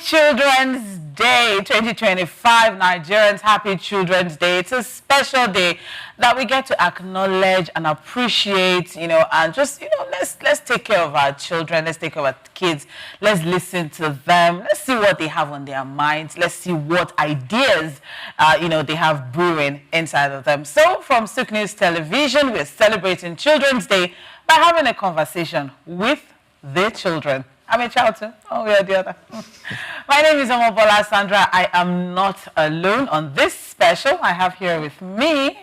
Children's Day 2025, Nigerians, happy Children's Day. It's a special day that we get to acknowledge and appreciate, and just, let's take care of our children. Let's take care of our kids. Let's listen to them. Let's see what they have on their minds. Let's see what ideas, they have brewing inside of them. So from Sook News Television, we're celebrating Children's Day by having a conversation with the children. I'm a child too. Oh, we are the other. My name is Omobola Sandra. I am not alone on this special. I have here with me...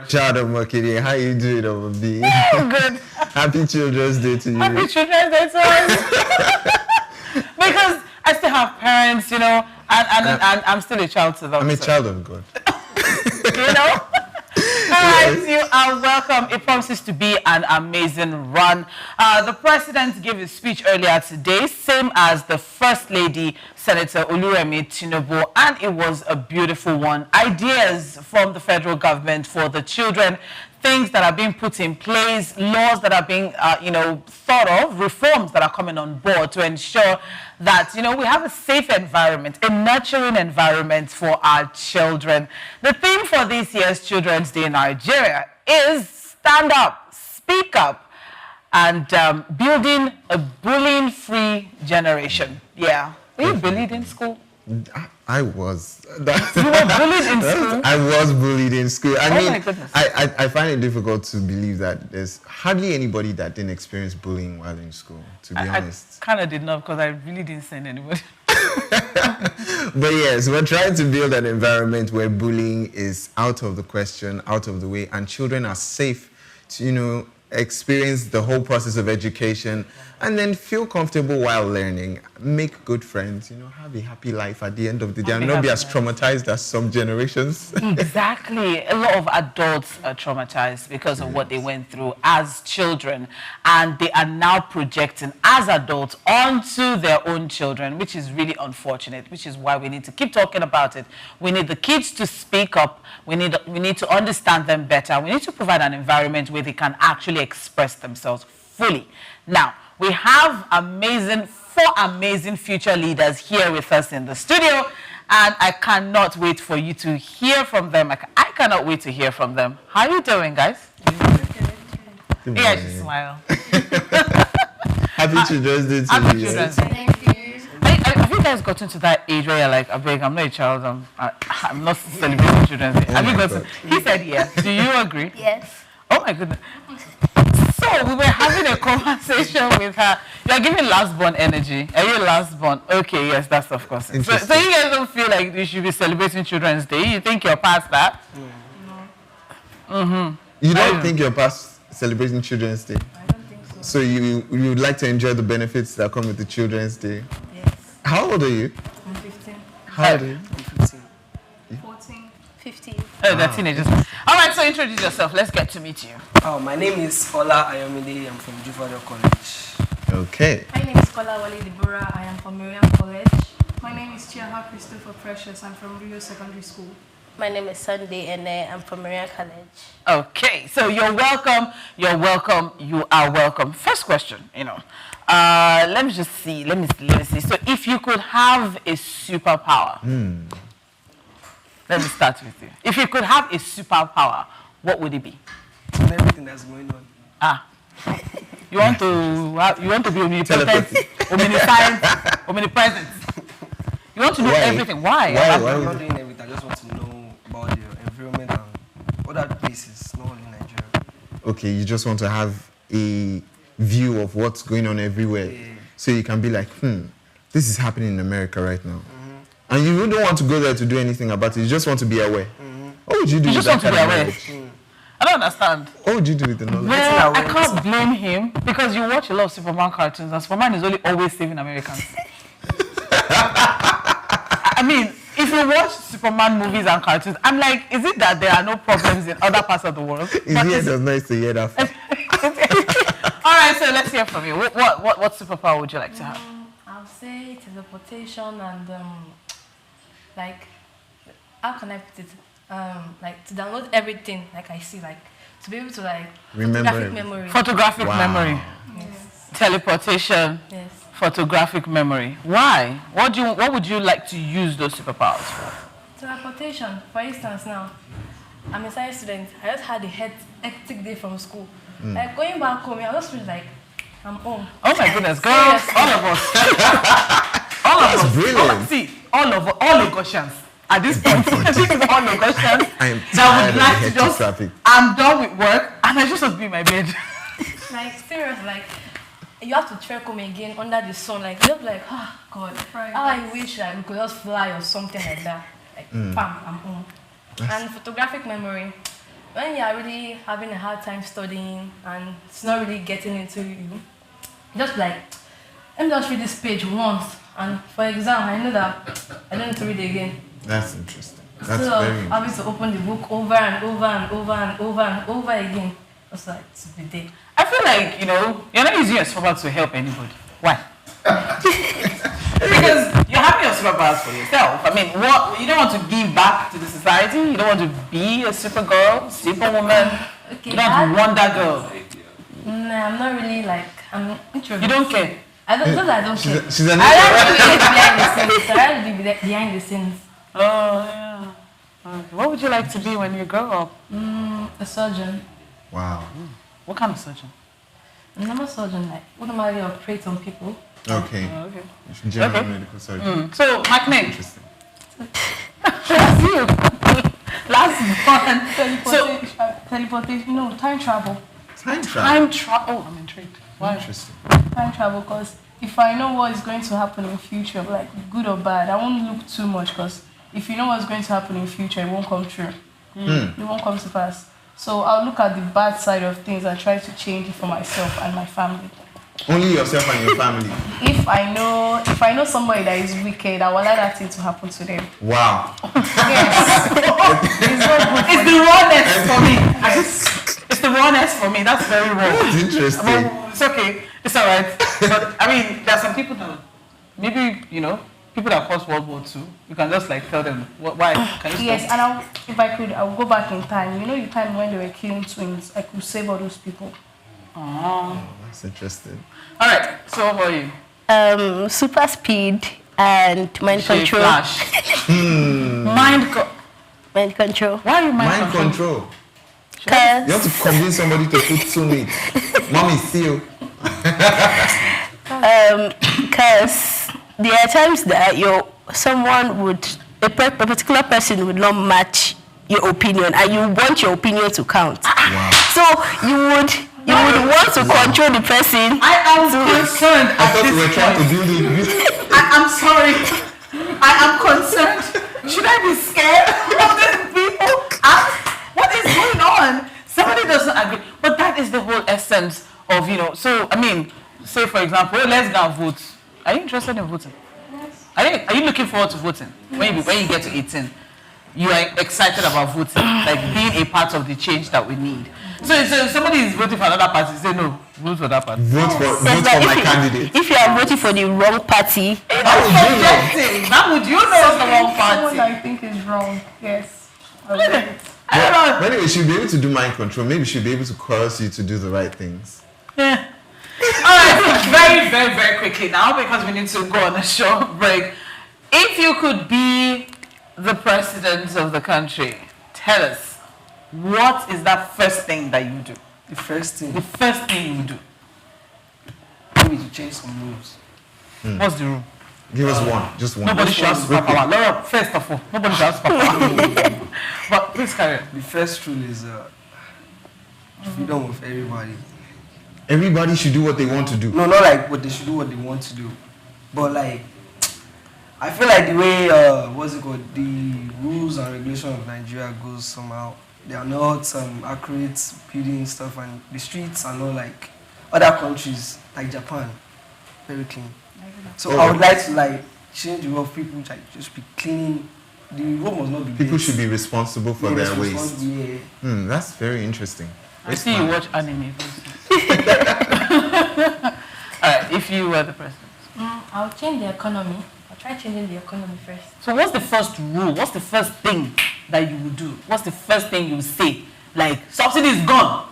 Child of Makiri, how you doing, Omo B? I'm good. Happy Children's Day to you. Happy Children's Day to us. Because I still have parents, and I'm still a child to them. I'm a child of God. All right, you are welcome. It promises to be an amazing run. The president gave his speech earlier today, same as the First Lady, Senator Oluremi Tinubu, and it was a beautiful one. Ideas from the federal government for the children, things that are being put in place, laws that are being, thought of, reforms that are coming on board to ensure that, we have a safe environment, a nurturing environment for our children. The theme for this year's Children's Day in Nigeria is Stand Up, Speak Up, and building a bullying-free generation. Yeah. Were you bullied in school? I was. You were bullied in school? I was bullied in school. My goodness. I find it difficult to believe that there's hardly anybody that didn't experience bullying while in school, to be honest. I kind of did not, because I really didn't send anybody. But yes, we're trying to build an environment where bullying is out of the question, out of the way, and children are safe to, experience the whole process of education and then feel comfortable while learning, make good friends, have a happy life at the end of the day and not be as traumatized as some generations. Exactly. A lot of adults are traumatized because of what they went through as children, and they are now projecting as adults onto their own children, which is really unfortunate, which is why we need to keep talking about it. We need the kids to speak up. We need to understand them better. We need to provide an environment where they can actually express themselves fully. Now, we have four amazing future leaders here with us in the studio, and I cannot wait for you to hear from them. I cannot wait to hear from them. How are you doing, guys? Yeah, just smile. Happy Children's Day to you. Happy Children's Day. Thank you. Have you guys gotten to that age where you're like, I'm not a child, I'm not celebrating Children's Day? Have you gotten? He said yes. Do you agree? Yes. Oh my goodness. So we were having a conversation with her. You're giving last-born energy. Are you last-born? Okay, yes, that's of course. So you guys don't feel like you should be celebrating Children's Day? You think you're past that? No. Mm-hmm. You don't think you're past celebrating Children's Day? I don't think so. So you would like to enjoy the benefits that come with the Children's Day? Yes. How old are you? I'm 15. How old are you? 15. 14. 15. Oh, they're teenagers. All right, so introduce yourself. Let's get to meet you. Oh, my name is Ola Ayomide. I'm from Jufado College. Okay. My name is Kola Wale Deborah. I am from Miriam College. My name is Chiaha Christopher Precious. I'm from Rio Secondary School. My name is Sunday and I'm from Miriam College. Okay, so you're welcome. You're welcome. You are welcome. First question, let me just see. Let me see. So if you could have a superpower, let me start with you. If you could have a superpower, what would it be? And everything that's going on. You want to be omnipotent, omnipresent. You want to know everything. Why? I'm not doing everything. I just want to know about the environment and other places, not only Nigeria. Okay, you just want to have a view of what's going on everywhere. Yeah. So you can be like, this is happening in America right now. And you don't want to go there to do anything about it. You just want to be aware. What would you do with that kind of knowledge? I don't understand. What would you do with the knowledge? Well, I can't blame him because you watch a lot of Superman cartoons and Superman is only always saving Americans. I mean, if you watch Superman movies and cartoons, I'm like, is it that there are no problems in other parts of the world? It's nice to hear that. All right, so let's hear from you. What superpower would you like to have? I'll say teleportation and how can I put it? To download everything I see, to be able to remember photographic memory. Photographic memory. Yes. Teleportation. Yes. photographic memory. Why? What would you like to use those superpowers for? Teleportation, for instance, now, I'm a science student. I just had a hectic day from school. Like going back home, I just feel like I'm home. Oh my goodness, girls, Seriously. all of us. All of us. Brilliant. See, all Lagosians. At this point, this is all Lagosians I am that tired would of like the to hectic just, traffic. I'm done with work and I just want to be in my bed. Like, serious, like, you have to trek home again under the sun. Like, you're like, oh, God. Right. How I wish like, we could just fly or something like that. Like, bam, I'm home. And photographic memory. When you're really having a hard time studying and it's not really getting into you, just like, let me just read this page once. And for exam, I know that I don't need to read it again. That's interesting. That's Instead very of interesting. having to open the book over and over and over and over and over again. It's like, it's a big day. I feel like, you're not using your superpowers to help anybody. Why? Because you're having your superpowers for yourself. I mean, you don't want to give back to the society. You don't want to be a supergirl, superwoman. Okay, You don't want to Wonder Girl. Nah, I'm not really like, I'm introverted. You don't care. I don't care. She's an I like to be behind the scenes. I like to be behind the scenes. Oh, yeah. Okay. What would you like to be when you grow up? A surgeon. Wow. What kind of surgeon? I'm a surgeon, like, what am I going to operate on people? Okay. Oh, okay. General Okay. medical surgery. So, Mike Nick, Interesting. that's you. Last one. Teleportation, no, time travel. Time travel. Time travel. Oh, I'm intrigued. Why? Interesting. Time travel, because if I know what is going to happen in future, like good or bad, I won't look too much, because if you know what's going to happen in future, it won't come true. It won't come to pass. So I'll look at the bad side of things and try to change it for myself and my family. Only yourself and your family. If I know somebody that is wicked, I will allow that thing to happen to them. Wow. Yes. It's not good It's for the rawness for me. It's the rawness for me. That's very raw. That's interesting. Well, it's okay. It's all right. But I mean, there are some people that maybe people that caused World War II. You can just like tell them why. Can you Yes, stop? and if I could, I would go back in time. You know, the time when they were killing twins, I could save all those people. Oh. That's interesting. All right. So what about you? Super speed and mind Say control. Flash. Mind control. Why are you Mind control. You have to Cause, convince somebody to put 2 meat. Mommy, see you. cause there are times that a particular person would not match your opinion, and you want your opinion to count. Wow. So you would want to control the person. I am concerned I at thought we were this trying to point. do this. I'm sorry. I am concerned. Should I be scared of these people? What is going on? Somebody doesn't agree. But that is the whole essence of, so, I mean, say for example, let's go and vote. Are you interested in voting? Yes. Are you looking forward to voting? When you get to 18, you are excited about voting, like being a part of the change that we need. So if somebody is voting for another party, say no, vote for that party. Vote for Yes, but my candidate. if you are voting for the wrong party, How would you know? Objective. How would you know it's the wrong Someone party? I think is wrong. Yes. I will do it. I don't know. But anyway, she'll be able to do mind control. Maybe she'll be able to cause you to do the right things. Yeah. All right, very, very, very quickly now, because we need to go on a short break. If you could be the president of the country, tell us, what is that first thing that you do? The first thing, The first thing you do. maybe to change some rules. What's the rule? Give us one. Just one. Nobody should have superpower. Laura, first of all, nobody should have superpower. But please carry on. The first rule is freedom of everybody. Everybody should do what they want to do. No, not like what they should do, what they want to do, but like I feel like the way the rules and regulation of Nigeria goes somehow. They are not accurate building stuff, and the streets are not like other countries like Japan, very clean. So I would like to like change the way of people like just be cleaning. The road must not be People dirty. should be responsible for their waste. Yeah. That's very interesting. I see you watch anime. Alright, if you were the president. I'll change the economy. I'll try changing the economy first. So what's the first rule? What's the first thing that you would do? What's the first thing you would say? Like, subsidy is gone.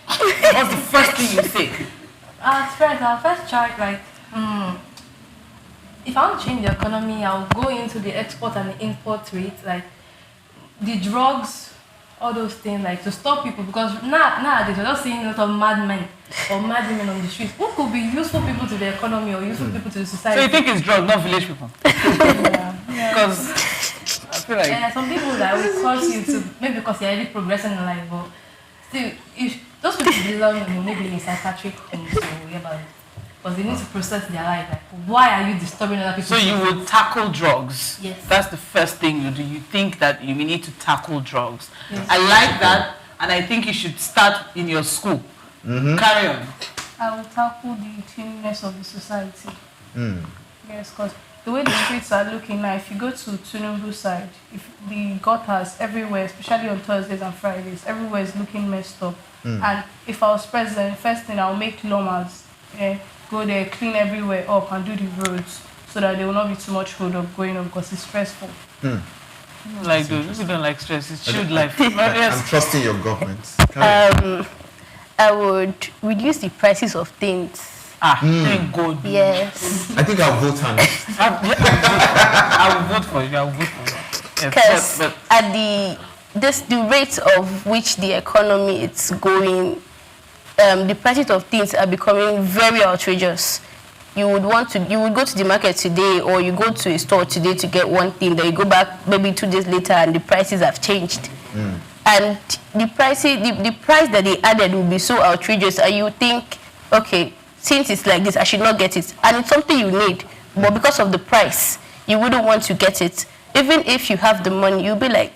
What's the first thing you say? First, I'll first try like if I want to change the economy, I'll go into the export and the import rate, like the drugs, all those things, like to stop people, because nowadays we're just seeing a lot of madmen or madwomen on the streets who could be useful people to the economy or useful people to the society. So you think it's drugs, not village people? Yeah. Because I feel like some people that will cause you to, maybe because you're already progressing in life, but still, if those people belong maybe in psychiatric things or whatever, because they need to process their life. Like, why are you disturbing other people? so you would tackle drugs. Yes. That's the first thing you do. You think that you need to tackle drugs. Yes. I like that, and I think you should start in your school. Carry on. I will tackle the cleanliness of the society. Mm. Yes, because the way the streets are looking now, if you go to Tinubu side, if the gutters everywhere, especially on Thursdays and Fridays, everywhere is looking messed up. And if I was president, first thing I'll make lawmas, go there, clean everywhere up and do the roads so that there will not be too much hold up going on because it's stressful. Like, dude, we don't like stress. It's chilled life. But I'm yes. trusting your government. Carry on. I would reduce the prices of things. Thank God. Yes. I think I'll vote on it. I will vote for you. I will vote for you. Yes, Because but at the rate of which the economy is going, the prices of things are becoming very outrageous. You would go to the market today, or you go to a store today to get one thing, then you go back maybe 2 days later and the prices have changed. And the price that they added will be so outrageous, and you think, okay, since it's like this, I should not get it. And it's something you need, but because of the price, you wouldn't want to get it. Even if you have the money, you'll be like,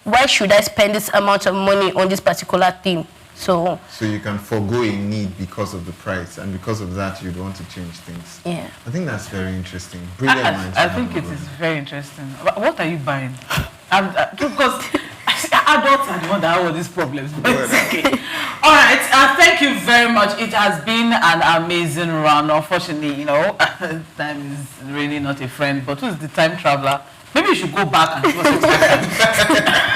why should I spend this amount of money on this particular thing? So you can forego a need because of the price, and because of that, you'd want to change things. yeah. I think that's very interesting. Brilliant minds. I think it is very interesting. What are you buying? Because adults are the one that have all these problems. But it's okay. All right. Thank you very much. It has been an amazing run. Unfortunately, time is really not a friend. But who's the time traveler? Maybe you should go back and give us time.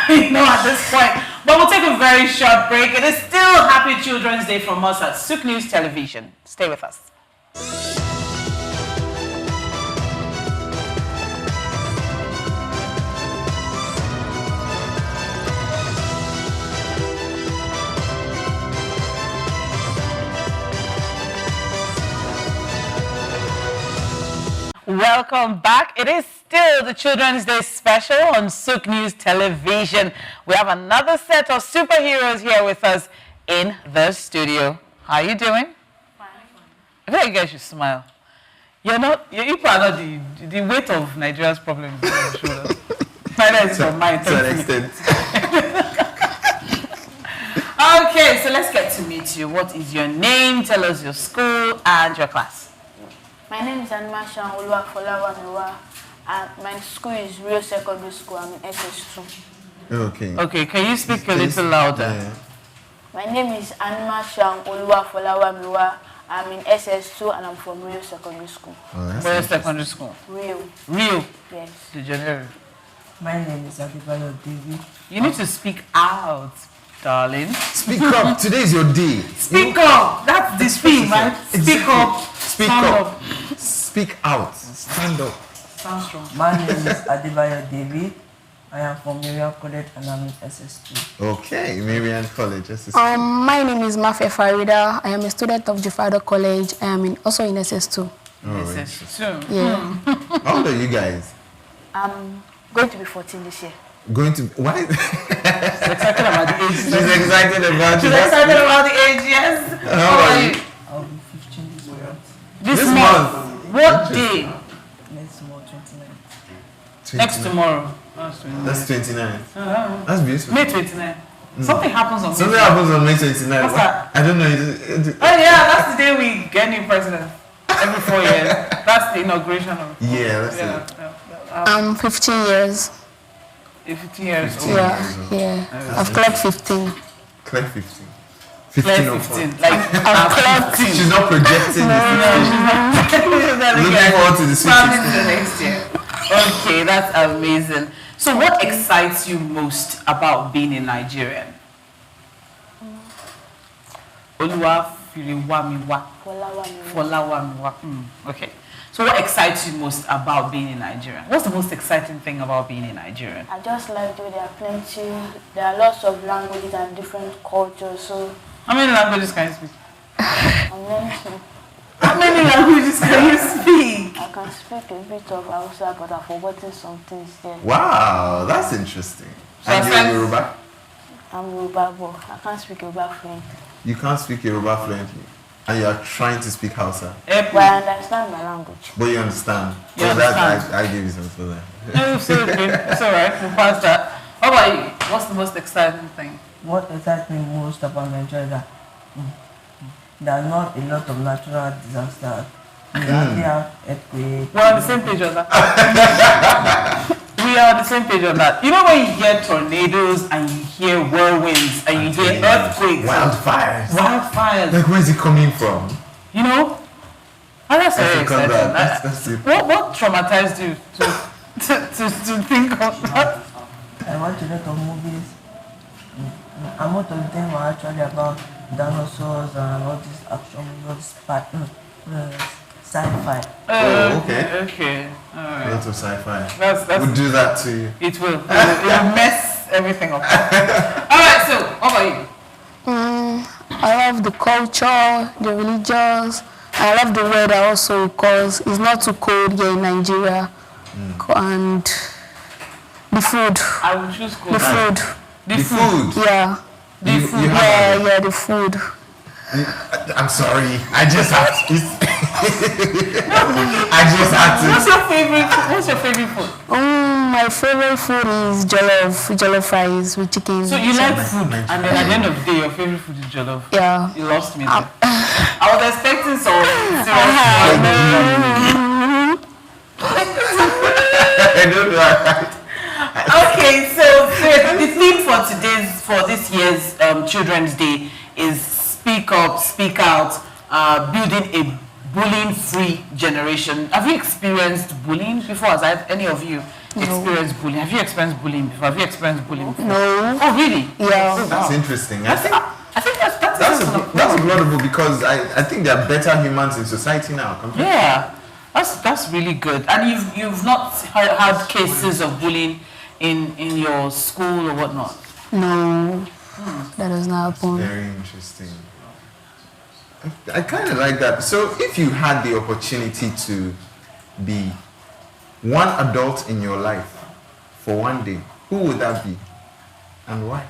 At this point. But we'll take a very short break. It is still Happy Children's Day from us at Sook News Television. Stay with us. Welcome back. It is still the Children's Day special on Sook News Television. We have another set of superheroes here with us in the studio. How are you doing? Fine. I feel like you guys should smile. You are not the weight of Nigeria's problems is on your shoulders. Neither is it on mine. To an extent. Okay, so let's get to meet you. What is your name? Tell us your school and your class. My name is Animasha Oluwafolawa. My school is Real Secondary School. I'm in SS2. Okay. Okay, can you speak a little louder? Yeah. My name is Animasha Oluwafolawa. I'm in SS2 and I'm from Real Secondary School. Oh, that's Where's interesting. secondary school? Real. Real. Yes. The general. My name is Adebayo David. You need to speak out, darling. Speak up. Today is your day. Speak up. That's the thing, man. Speak up. Speak Stand up. Speak out. Stand up. Sound strong. My name is Adebayo David. I am from Miriam College and I'm in SS2. Okay, Marian College. My name is Mafe Farida. I am a student of Jufado College. I am also in SS2. SS2. Yeah. How old are you guys? I'm going to be 14 this year. Going to why? She's excited about the age. She's excited about She's it. excited about the age, yes. How are you? I'll be 15 this month. This This month. month. What day? Next month, 29. Next tomorrow. That's 29. That's 29. That's beautiful. May 29. Something happens on Something May. happens on May 29. What's that? I don't know. Oh yeah, that's the day we get new president. Every 4 years. That's the inauguration of. Yeah, that's it. I'm 15 years. 15 years 15 old. years old. Yeah. I've clocked 15. Claire 15. Claire 15 or 15. Like, I'm 15. She's not projecting this. Looking forward to the sweet Planning 16. the next year. Okay, that's amazing. So what excites you most about being a Nigerian? Oluwa Firiwamiwa. Folawamiwa. Folawamiwa. Okay. So what excites you most about being in Nigeria? What's the most exciting thing about being in Nigeria? I just like the way there are lots of languages and different cultures, so... How many languages can you speak? I'm learning to... How many languages can you speak? I can speak a bit of Hausa, but I've forgotten some things there. Wow, that's interesting. So And you're Yoruba? I'm Yoruba, but I can't speak Yoruba fluently. You can't speak Yoruba fluently, and you're trying to speak Hausa. But I understand my language. But you understand. You So understand. I give you some for that. No, it's okay. It's alright. We'll pass that. How about you? What's the most exciting thing? What excites me most about Nigeria is that there are not a lot of natural disasters. We hardly have earthquakes. We're on the same page on that. We are on the same page on that. You know when you hear tornadoes and you hear whirlwinds and you hear earthquakes, Wildfires. wildfires. Like, where's it coming from? You know, and that's very exciting. That's it. What traumatized you to think of that? I watch a lot of movies, and most of them are actually about dinosaurs and all this action, all this sci-fi. Oh, okay. Okay. All A right. lot of sci-fi. That's Would do that to you. it will. It will mess everything up. All right. So, how about you? I love the culture, the religions. I love the weather also because it's not too cold here in Nigeria. And the food. I will choose cold. The food. The food. Yeah. The food. Yeah, the food. I'm sorry. I just have to. I just have to. What's your favorite food? My favorite food is jollof rice with chicken. So you like food, and then at the end of the day, your favorite food is jollof. Yeah. You lost me there. I was expecting some I don't know. Okay, so the theme for this year's Children's Day is speak up, speak out, building a bullying-free generation. Have you experienced bullying before? Has any of you experienced bullying? Have you experienced bullying before? Have you experienced bullying before? No. Oh, really? Yeah. Oh, That's wow. interesting. I think That's laudable because I think there are better humans in society now. Yeah, that's really good. And you've not had cases of bullying in your school or whatnot? No. That does not happen. Very interesting. I kind of like that. So if you had the opportunity to be one adult in your life for one day, who would that be and why?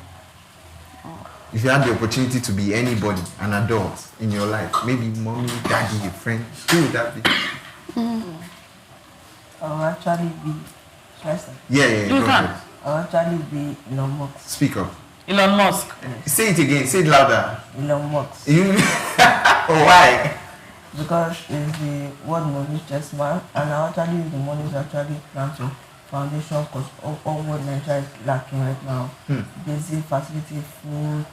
If you had the opportunity to be anybody, an adult in your life, maybe mommy, daddy, a friend, who would that be? I'll actually be... Yeah, You go can. ahead. I'll actually be Elon Musk. Speak up. Elon Musk. Say it again, say it louder. Elon Musk. Why? Because it's the world money chess man, and I actually use the money to actually plan to foundation because all what Nigeria is lacking right now. Basic facility, food,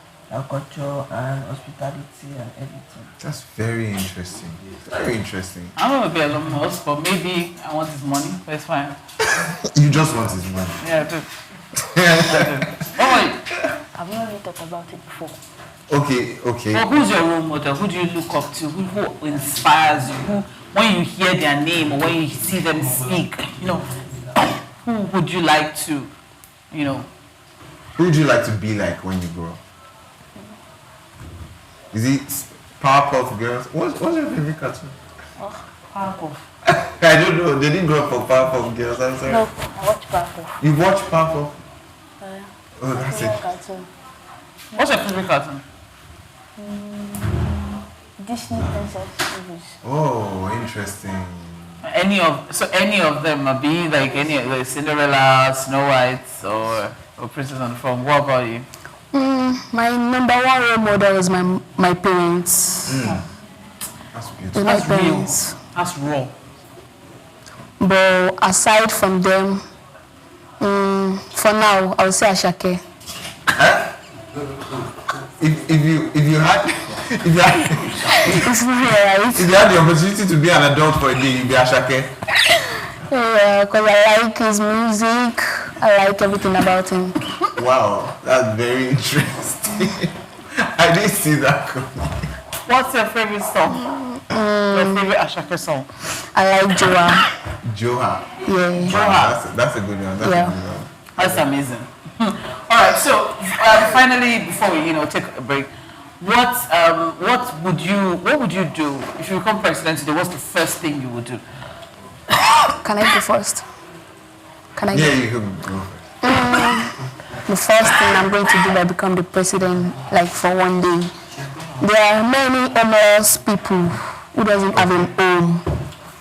culture, and hospitality and everything. That's very interesting. Very interesting. I don't want to be Elon Musk, but maybe I want his money, but it's fine. You just want his money. Yeah, I do. I do. Oh, I've not really thought about it before. Okay. well, who's your role model? Who do you look up to? Who inspires you? Who, when you hear their name or when you see them speak, who would you like to, Who would you like to be like when you grow up? Is it Powerpuff Girls? What's your favorite cartoon? Powerpuff. I don't know. They didn't grow up for Powerpuff Girls. I'm sorry. No, I watch Powerpuff. You watch Powerpuff? Oh, My that's favorite it. cartoon. What's your favorite cartoon? Disney princess movies. Oh, interesting. Any of them are be like any like Cinderella, Snow White, or Princess on the Throne. What about you? My number one role model is my parents. That's beautiful. My That's real. parents. That's raw. But aside from them, for now, I would say Ashake. If you had It's not right. if you had the opportunity to be an adult for a day, you'd be Ashake. Yeah, because I like his music. I like everything about him. Wow, that's very interesting. I didn't see that coming. What's your favorite song? Your favorite Ashake song? I like Joa. Joha. Yeah. Wow, that's a good one. That's Yeah. a good one. That's amazing. All right, so finally, before we take a break, what would you do if you become president today? What's the first thing you would do? Can I go first? Can I go? Yeah, you can go first. The first thing I'm going to do when I become the president, like for one day, there are many homeless people who doesn't have a home,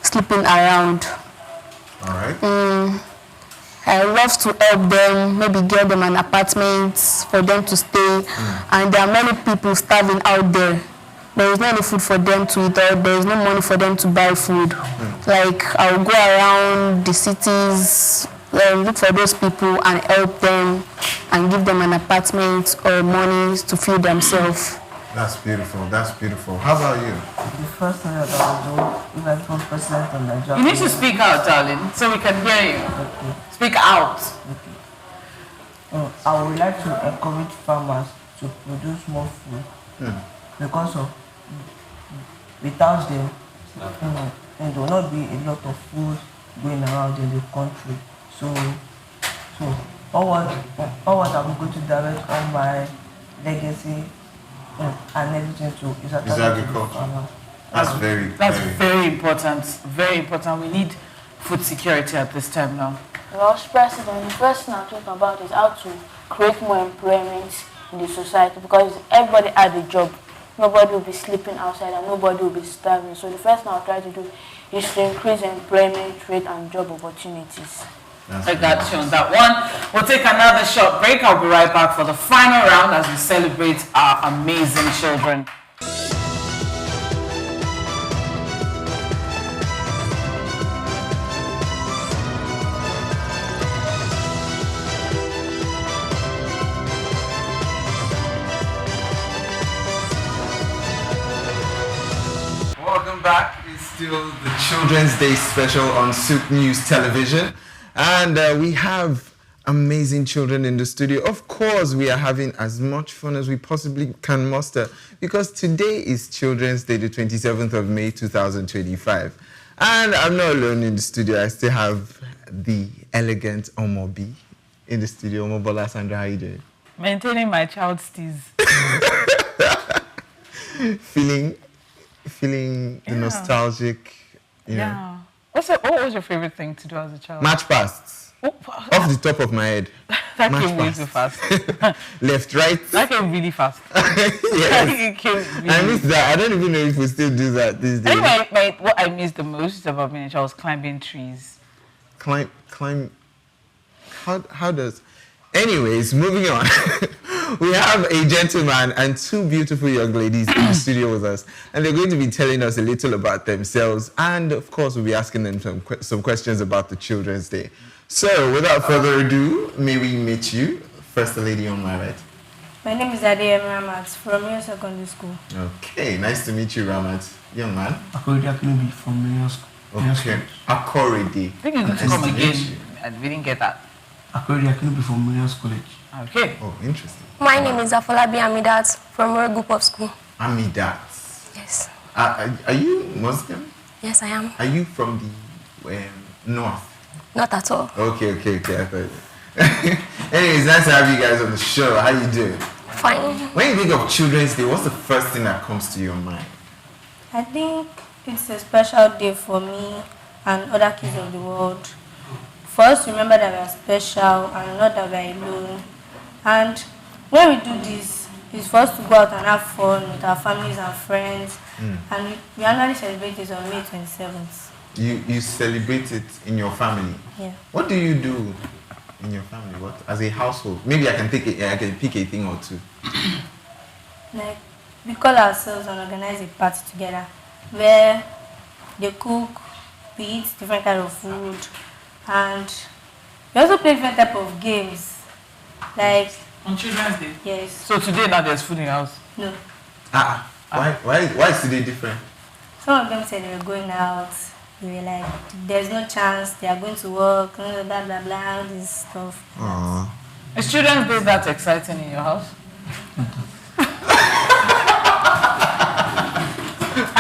sleeping around. All right. I love to help them, maybe get them an apartment for them to stay. And there are many people starving out there. There is no any food for them to eat, or there is no money for them to buy food. Like, I'll go around the cities, look for those people and help them and give them an apartment or money to feed themselves. That's beautiful. That's beautiful. How about you? The first thing that I will do if I become president of Nigeria. You need to speak out, darling, so we can hear you. Okay. Speak out. I would like to encourage farmers to produce more food because of without them, there will not be a lot of food going around in the country. So all what I'm going to direct all my legacy and everything to is agriculture. That's very important. Very important. We need food security at this time now. Well, President, the first thing I'm talking about is how to create more employment in the society, because if everybody had a job, nobody will be sleeping outside and nobody will be starving. So the first thing I'll try to do is to increase employment rate and job opportunities. I got you on that one. We'll take another short break. I'll be right back for the final round as we celebrate our amazing children. Welcome back. It's still the Children's Day special on Soup News Television. And we have amazing children in the studio. Of course, we are having as much fun as we possibly can muster, because today is Children's Day, the 27th of May, 2025. And I'm not alone in the studio. I still have the elegant Omobi in the studio. Omobola Sandra, how you doing? Maintaining my child's tease. Feeling the nostalgic, you know. What was your favorite thing to do as a child? Match pasts. Off the top of my head. That came way too fast. Left, right. That came really fast. Yes. I miss that. I don't even know if we still do that these days. Anyway, what I missed the most about being a child was climbing trees. Climb. How does... Anyways, moving on. We have a gentleman and two beautiful young ladies in the studio with us, and they're going to be telling us a little about themselves, and of course we'll be asking them some questions about the Children's Day. So without further ado, may we meet you, first lady on my right. My name is Adeyemi Ramat from Mayo Secondary School. Okay, nice to meet you, Ramat. Young man. Akorede Akinubi from Mayo School. Okay, Akorede. I think you need to come again. And we didn't get that. Akorede Akinubi from Mayo College. Okay. Oh, interesting. My name is Afolabi Amidat from Royal Group of School. Amidat. Yes. Are you Muslim? Yes, I am. Are you from the north? Not at all. Okay. I thought. Anyways, nice to have you guys on the show. How you doing? Fine. When you think of Children's Day, what's the first thing that comes to your mind? I think it's a special day for me and other kids of the world. For us to remember that we are special and not that we are alone. And when we do this, it's for us to go out and have fun with our families and friends. And we annually celebrate this on May 27th. You celebrate it in your family? Yeah. What do you do in your family? What as a household? Maybe I can pick a thing or two. Like, we call ourselves and organize a party together where they cook, we eat different kind of food, and we also play different type of games. Like On Children's Day? yes. So today now there's food in your house? No. Why is today different? Some of them said they were going out. They were like, there's no chance, they are going to work, blah blah blah, all this stuff. Aww. Is Children's Day that exciting in your house?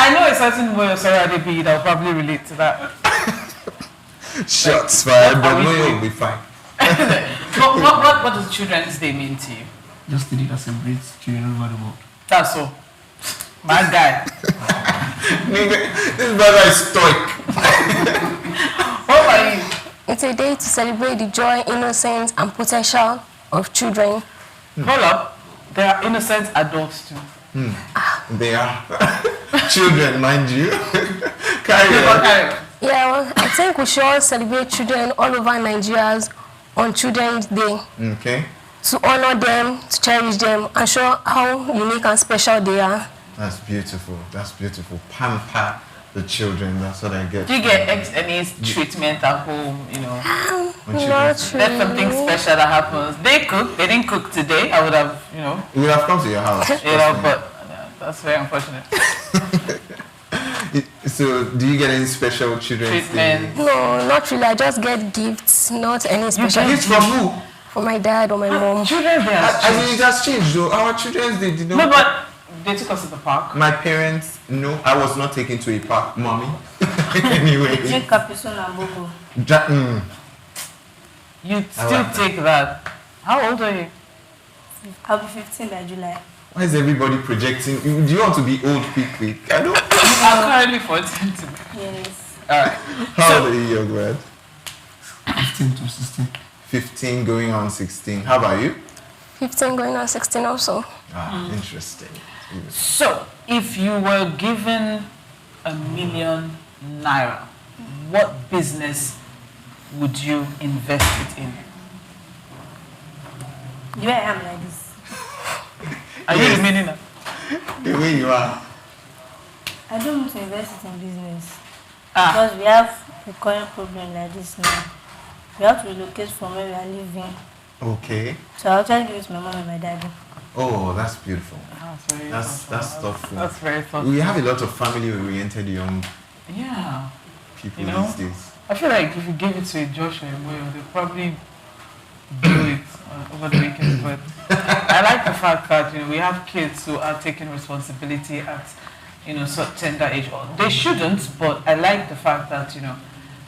I know a certain way of Sarah Adebi that will probably relate to that. Shots fired, but Are we no, free? you'll be fine. What does Children's Day mean to you? Just the day that celebrates children over the world. That's all. My guy. This brother is stoic. What about you? It's a day to celebrate the joy, innocence, and potential of children. Hold up. There are innocent adults too. They are children, mind you. Carry on. Yeah, well, I think we should all celebrate children all over Nigeria on Children's Day. Okay. To honor them, to cherish them, and show how unique and special they are. That's beautiful. That's beautiful. Pamper the children. That's what I get. Do you get any treatment at home, you know? When children- Not That's something really. special that happens. They cook. They didn't cook today. I would have, you know, We would have come to your house. but that's very unfortunate. So, do you get any special children's Treatment. day? No, not really. I just get gifts, not any special Gifts from who? for my dad or my mom. Children's Day has I mean, it has changed though. Our children's day did not. No, but they took us to the park. My parents, no, I was not taken to a park, mommy. Anyway. Drink Capison and Bobo. You still take that. How old are you? I'll be 15 by July. Why is everybody projecting? Do you want to be old quickly? I don't. I'm currently 14 today. Yes. Alright. How old are you, young man? 15 to 16. 15 going on 16. How about you? 15 going on 16 also. Interesting. So, if you were given ₦1 million, what business would you invest it in? The way I am like this. Are Yes. you remaining now? The way you are. I don't want to invest it in business. Ah, Because we have a current problem like this now. We have to relocate from where we are living. Okay. So I'll try to give it to my mom and my daddy. Oh, that's beautiful. that's That's thoughtful. That's very thoughtful. We have a lot of family-oriented young Yeah. people You know? these days. I feel like if you gave it to a Joshua Will, they'll probably do it over the weekend. But I like the fact that, you know, we have kids who are taking responsibility at, you know, such tender age. Or they shouldn't, but I like the fact that, you know,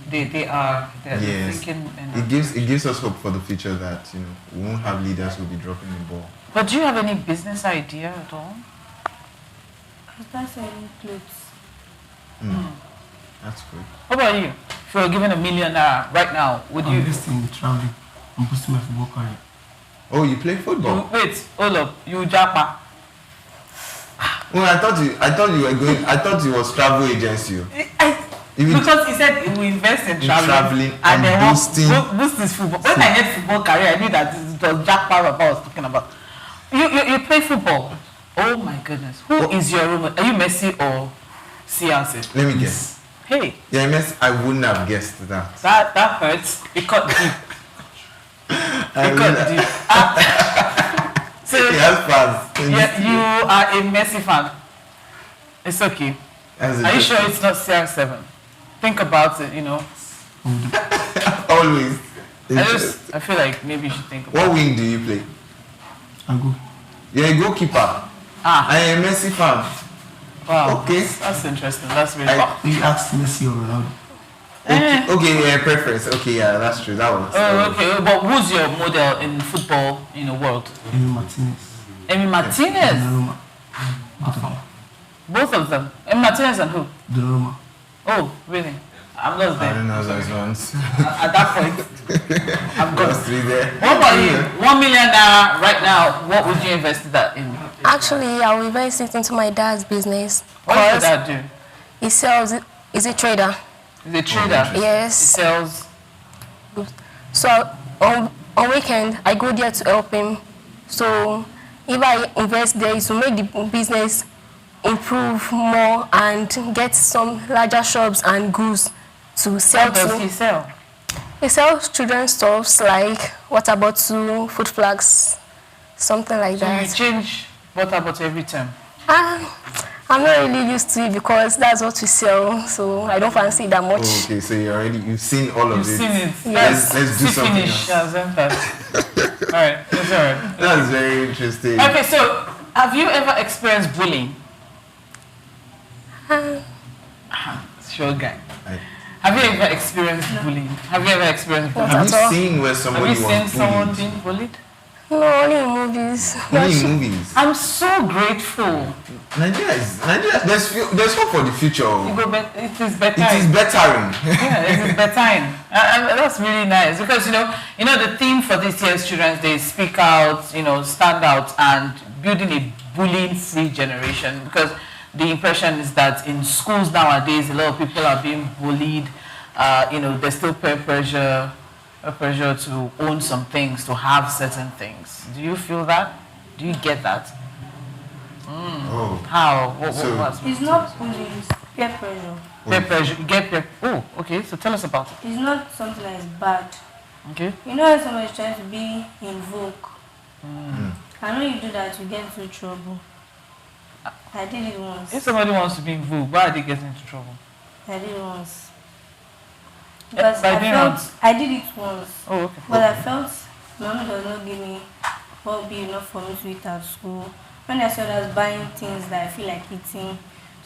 they're Yes. thinking. It gives us hope for the future that, you know, we won't have leaders who will be dropping the ball. But do you have any business idea at all? I start selling clothes. That's good. What about you? If you were given ₦1 million right now, would I'm you? investing in traveling. I'm boosting my football career. Oh, you play football? Wait, hold up. You japa. Oh, I thought you were going. I thought it was travel agency. Even Because he said he will invest in traveling and then boosting. boost his football. When I heard football career, I knew that it was Jack Papa I was talking about. You play football. Oh my goodness. Who is your roommate? Are you Messi or CR7? Let me guess. Hey, Yeah, I wouldn't have guessed that. that hurts. It cut deep. It cut deep. So He has fans. yeah, you are a Messi fan. It's okay. Are you sure it's not CR7? Think about it, you know. Always. I feel like maybe you should think about What wing do you play? I go. You're a goalkeeper. I am a Messi fan. Wow. Okay. That's interesting. That's really You asked Messi or Ronaldo. Okay, yeah, preference. Okay, yeah, that's true. That works. Oh, okay. But who's your model in football in the world? Emi Martinez. Emi Martinez. Donnarumma. Both of them. Both of them. Emi Martinez and who? Donnarumma. Oh, really? I'm not I there. don't know those ones. At that point, I'm Those gone. three there. What about you? ₦1 million right now. What would you invest that in? Actually, I will invest it into my dad's business. What does 'cause that do? he sells, he's a trader. He's a trader. He Yes. sells. So on weekend, I go there to help him. So if I invest there, it's to make the business improve more and get some larger shops and goods to sell What does to. he sell? He sells children's stuffs like water bottle, food flags, something like So you that. change water bottle every time. I'm not really used to it because that's what we sell, so I don't fancy it that much. Oh, okay, so you've seen all of You've it. seen it. Yes. Let's do See something finish. else. Yeah, that. All right. It's all right. That's very interesting. Okay, so have you ever experienced bullying? Sure guy. Have you ever experienced bullying? Have you ever experienced bullying? Have you seen where somebody was bullied? Have you seen someone being bullied? No, only in movies. Only in movies. I'm so grateful. Nigeria, there's hope for the future. It is better. It is bettering. Yeah, it is bettering. That's really nice because you know the theme for this year's Children's Day is speak out, stand out, and building a bullying-free generation. Because the impression is that in schools nowadays, a lot of people are being bullied. There's still peer pressure to own some things, to have certain things. Do you feel that? Do you get that? Oh. How? What's It's not bullying, it's peer pressure. peer pressure? You get peer. Oh, okay. So tell us about it. It's not something that is bad. Okay. You know when someone is trying to be in vogue, and when you do that, you get into trouble. I did it once. If somebody wants to be in vogue, why are they getting into trouble? I did it once. Because by doing what? I did it once. Oh, okay. But I felt mommy does not give me what would be enough for me to eat at school. When I said I was buying things that I feel like eating.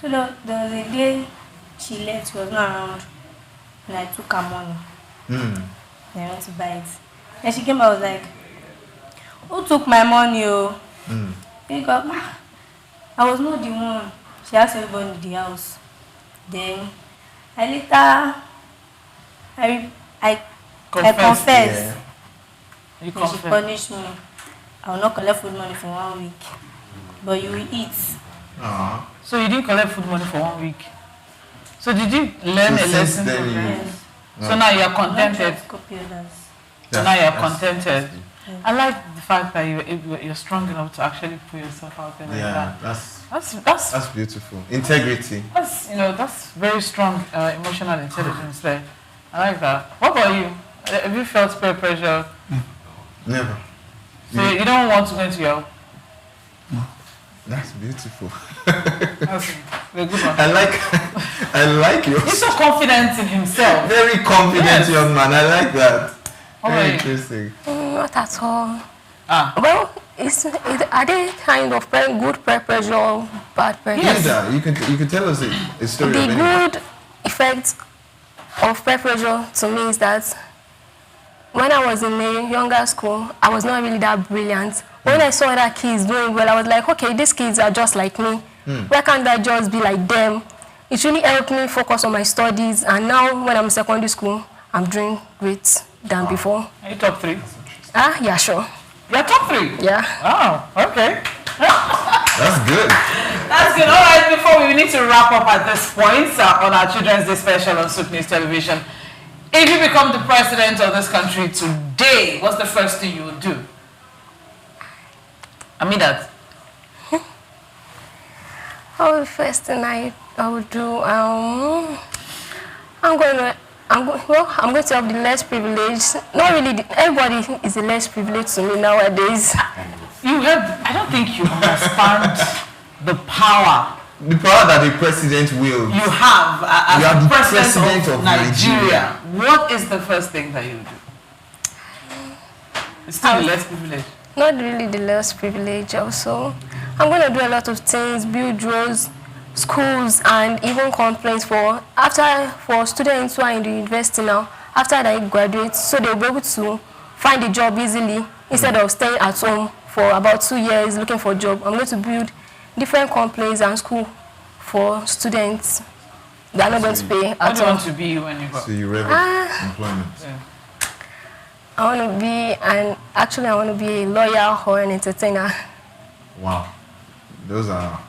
So there was a day she left, she was not around, and I took her money. And I went to buy it. Then she came, I was like, who took my money? Because I was not the one. She asked everybody in the house. Then I confessed. Yeah. You Then she confess. punished me. I will not collect food money for 1 week. But you will eat. So you didn't collect food money for 1 week. So did you learn a lesson from that? Yes. So now you are contented. Not copy others. So now you are contented. I like the fact that you're strong enough to actually put yourself out there like that. That's beautiful. Integrity. That's very strong emotional intelligence there. I like that. What about you? Have you felt peer pressure? Never. So you don't want to go into your... That's beautiful. That's a good one. I like you. He's so confident in himself. Very confident young man. I like that. How Very about you? interesting. Not at all. Well, are they kind of good peer pressure or bad pressure? Yes. You can tell us a story The of any. good effect of peer pressure to me is that when I was in a younger school, I was not really that brilliant. When I saw other kids doing well, I was like, okay, these kids are just like me. Why can't I just be like them? It really helped me focus on my studies. And now when I'm in secondary school, I'm doing great than before. Are you top 3? Yeah, sure. You're top 3? Yeah. Oh, okay. That's good. That's good. All right, before we need to wrap up at this point on our Children's Day special on Soup News Television. If you become the president of this country today, what's the first thing you would do? I mean that. The first thing I would do, I'm going to help the less privileged. Not really, everybody is the less privileged to me nowadays. I don't think you understand the power. The power that the president wields. You have as You are the the president president of of Nigeria. What is the first thing that you do? It's still the less privileged. Not really the less privileged also. I'm going to do a lot of things, build roads, schools, and even complaints for students who are in the university now, after they graduate, so they'll be able to find a job easily instead of staying at home for about 2 years looking for a job. I'm going to build different complaints and school for students that are not going to pay What at do you all. want to be when you grow up? So you rev employment. Yeah. I want to be a lawyer or an entertainer. Wow. Those are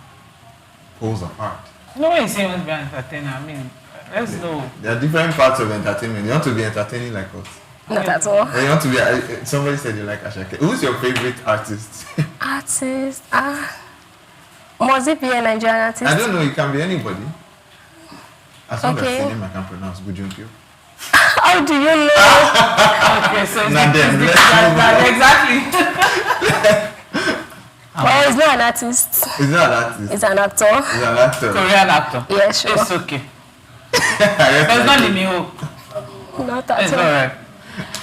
poles apart. No way you say you want to be an entertainer. I mean, let's know. There are different parts of entertainment. You want to be entertaining like us. Not at all. And you want to be, somebody said you like Ashake. Who's your favorite artist? Artist, must it be a Nigerian artist? I don't know, it can be anybody. As long as Okay. the name I can pronounce, Bujunkyo. How do you know? Okay, so it's Not them, let's exactly. Well, he's not an artist. He's not an artist. He's an actor. He's an actor. Korean actor. Yeah, sure. It's okay. But it's not Lee Min-ho. Not at It's all. alright.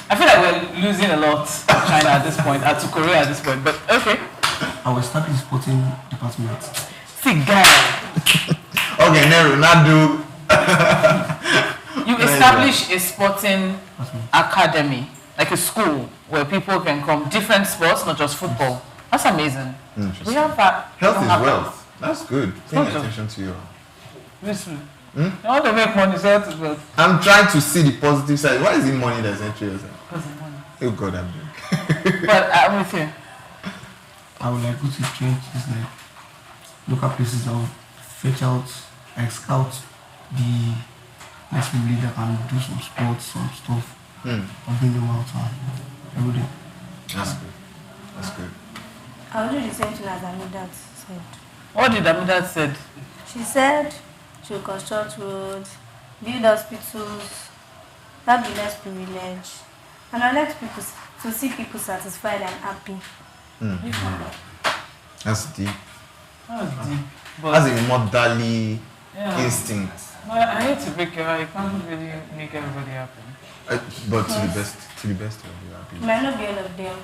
I feel like we're losing a lot to China at this point, to Korea at this point, but okay. I will start the sporting department. See, guy. Okay, Nero, not do. You establish a sporting academy, like a school where people can come, different sports, not just football. That's amazing. We have that. Health We is don't have wealth. That's good. Paying not just- attention to your. that. Listen, you want to make money, so health is wealth. I'm trying to see the positive side. Why is it money that's interesting? Because of money. Oh God, I'm big. But I'm with you. I would like go to change is like local places that will fetch out, like scout the next people that can do some sports, some stuff, and bring them out every day. That's good. That's good. I'll do the same thing as Amidat said. What did Amidat said? She said she will construct roads, build hospitals, that be less privilege. And I like people to see people satisfied and happy. That's deep. That's deep. But That's a motherly yeah. instinct. I hate to break your heart. You can't really make everybody happy. But to the best of your It ability. might not be all of them,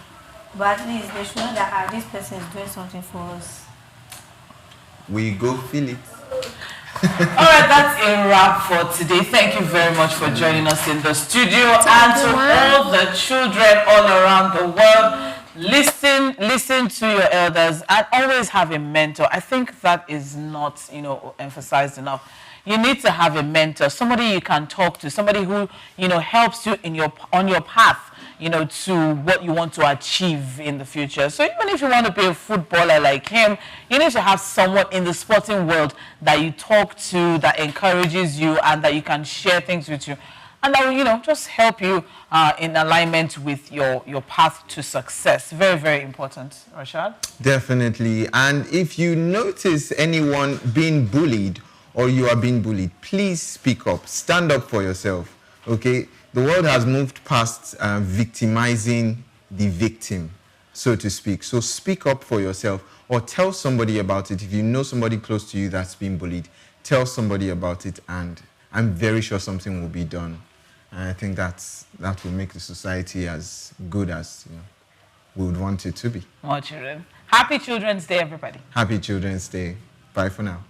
but at least they should know that this person is doing something for us. We go feel it. All right, that's a wrap for today. Thank you very much for joining us in the studio. And to all the children all around the world, listen to your elders and always have a mentor. I think that is not, emphasized enough. You need to have a mentor, somebody you can talk to, somebody who, helps you on your path, to what you want to achieve in the future. So even if you want to be a footballer like him, you need to have someone in the sporting world that you talk to, that encourages you, and that you can share things with you. And that will, just help you in alignment with your path to success. Very, very important. Rashad? Definitely. And if you notice anyone being bullied or you are being bullied, please speak up. Stand up for yourself. Okay? The world has moved past victimizing the victim, so to speak. So speak up for yourself or tell somebody about it. If you know somebody close to you that's being bullied, tell somebody about it, and I'm very sure something will be done. And I think that will make the society as good as we would want it to be. More children. Happy Children's Day, everybody. Happy Children's Day. Bye for now.